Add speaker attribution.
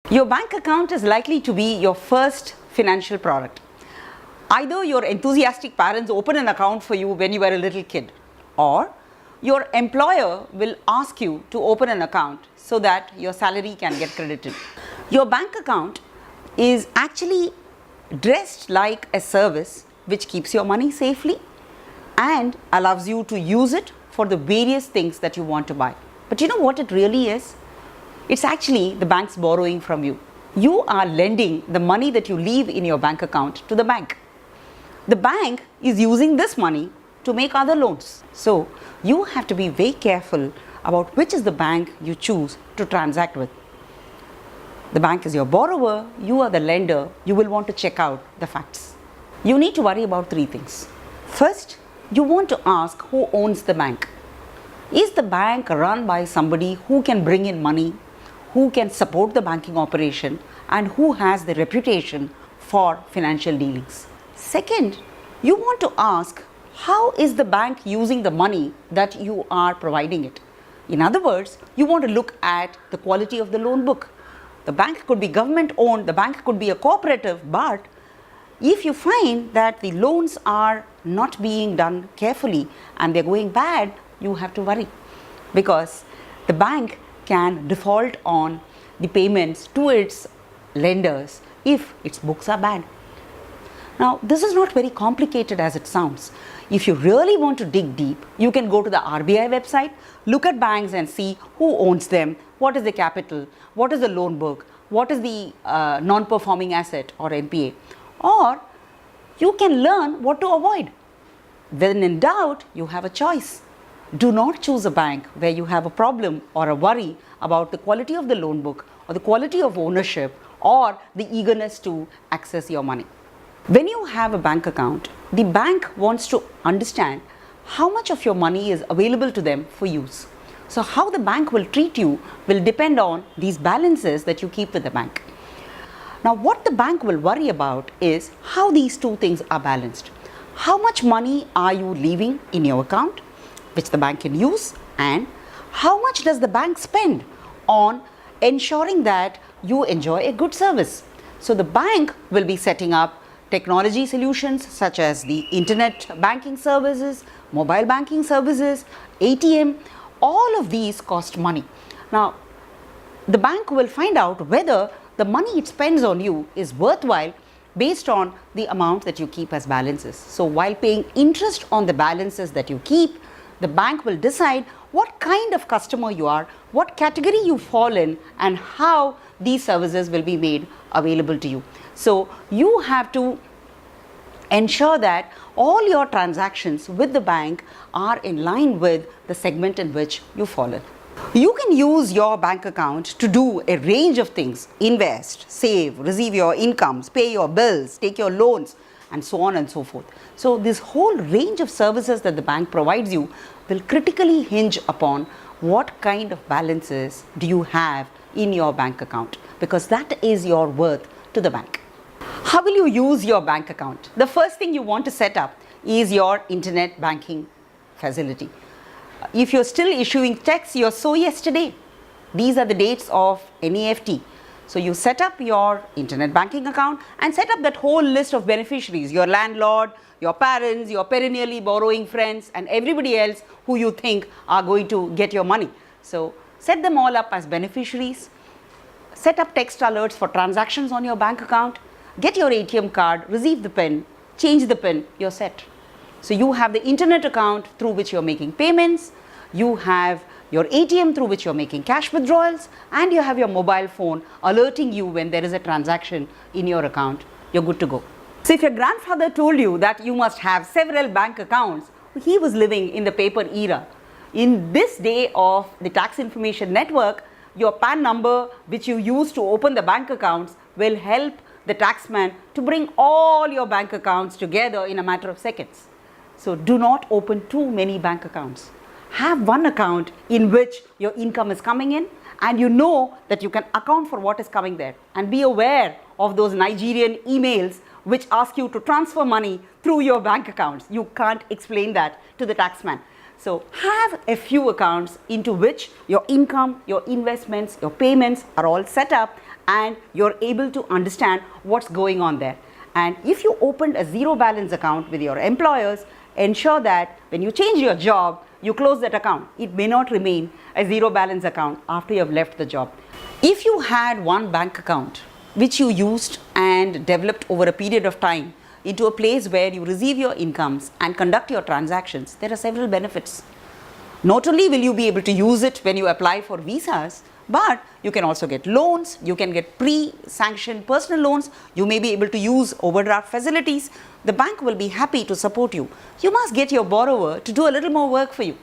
Speaker 1: Your bank account is likely to be your first financial product. Either your enthusiastic parents open an account for you when you were a little kid, or your employer will ask you to open an account so that your salary can get credited. Your bank account is actually dressed like a service which keeps your money safely and allows you to use it for the various things that you want to buy. But you know what it really is? It's actually the bank's borrowing from you. You are lending the money that you leave in your bank account to the bank. The bank is using this money to make other loans. So you have to be very careful about which is the bank you choose to transact with. The bank is your borrower, you are the lender, you will want to check out the facts. You need to worry about three things. First, you want to ask who owns the bank. Is the bank run by somebody who can bring in money, who can support the banking operation, and who has the reputation for financial dealings? Second, you want to ask how is the bank using the money that you are providing it? In other words, you want to look at the quality of the loan book. The bank could be government owned, the bank could be a cooperative, but if you find that the loans are not being done carefully and they're going bad, you have to worry, because the bank can default on the payments to its lenders if its books are bad. Now, this is not very complicated as it sounds. If you really want to dig deep, you can go to the RBI website, look at banks and see who owns them, what is the capital, what is the loan book, what is the non-performing asset or NPA, or you can learn what to avoid. When in doubt, you have a choice. Do not choose a bank where you have a problem or a worry about the quality of the loan book or the quality of ownership or the eagerness to access your money. When you have a bank account, the bank wants to understand how much of your money is available to them for use. So how the bank will treat you will depend on these balances that you keep with the bank. Now, what the bank will worry about is how these two things are balanced. How much money are you leaving in your account, which the bank can use, and how much does the bank spend on ensuring that you enjoy a good service. So the bank will be setting up technology solutions such as the internet banking services, mobile banking services, ATM. All of these cost money. Now, the bank will find out whether the money it spends on you is worthwhile based on the amount that you keep as balances. So while paying interest on the balances that you keep, the bank will decide what kind of customer you are, what category you fall in, and how these services will be made available to you. So you have to ensure that all your transactions with the bank are in line with the segment in which you fall in. You can use your bank account to do a range of things: invest, save, receive your incomes, pay your bills, take your loans, and so on and so forth. So this whole range of services that the bank provides you will critically hinge upon what kind of balances do you have in your bank account, because that is your worth to the bank. How will you use your bank account? The first thing you want to set up is your internet banking facility. If you're still issuing checks, you're so yesterday. These are the dates of NEFT. So you set up your internet banking account and set up that whole list of beneficiaries: your landlord, your parents, your perennially borrowing friends, and everybody else who you think are going to get your money. So set them all up as beneficiaries. Set up text alerts for transactions on your bank account. Get your ATM card, receive the PIN, change the PIN, you're set. So you have the internet account through which you're making payments, you have your ATM through which you're making cash withdrawals, and you have your mobile phone alerting you when there is a transaction in your account. You're good to go. So if your grandfather told you that you must have several bank accounts, he was living in the paper era. In this day of the tax information network, your PAN number which you use to open the bank accounts will help the taxman to bring all your bank accounts together in a matter of seconds. So do not open too many bank accounts. Have one account in which your income is coming in and you know that you can account for what is coming there, and be aware of those Nigerian emails which ask you to transfer money through your bank accounts. You can't explain that to the taxman. So have a few accounts into which your income, your investments, your payments are all set up and you're able to understand what's going on there. And if you opened a zero balance account with your employers, ensure that when you change your job, you close that account. It may not remain a zero balance account after you have left the job. If you had one bank account which you used and developed over a period of time into a place where you receive your incomes and conduct your transactions, there are several benefits. Not only will you be able to use it when you apply for visas, but you can also get loans, you can get pre-sanctioned personal loans, you may be able to use overdraft facilities. The bank will be happy to support you. You must get your borrower to do a little more work for you.